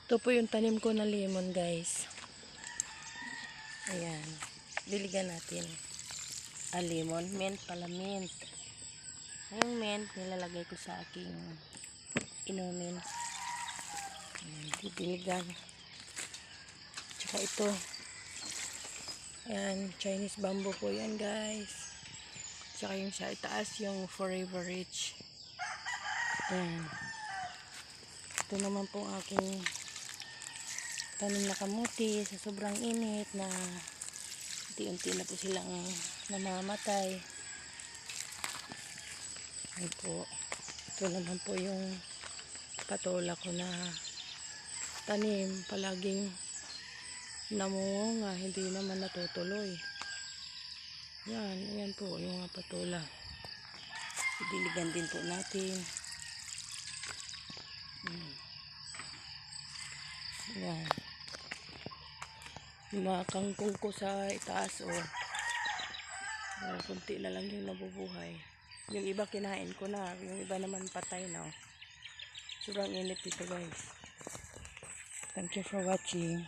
Ito po yung tanim ko na lemon, guys. Ayan. Diligan natin. Lemon. Mint pala, mint. Yung mint, nilalagay ko sa aking inumin. Ayan, didiligan. Tsaka ito. Ayan, Chinese bamboo po yan, guys. Tsaka yung sa itaas, yung Forever Rich. Ayan. Ito naman po aking tanim na kamuti sa sobrang init na unti-unti na po silang namamatay. Ayan po. Ito naman po yung patola ko na tanim. Palaging namunga, hindi naman natutuloy. Yan, ayan po yung mga patola. Diligan din po natin. Yan. Yung mga kangkong ko sa itaas, kunti na lang yung nabubuhay. Yung iba kinain ko na, yung iba naman patay na. Sobrang init dito, guys. Thank you for watching.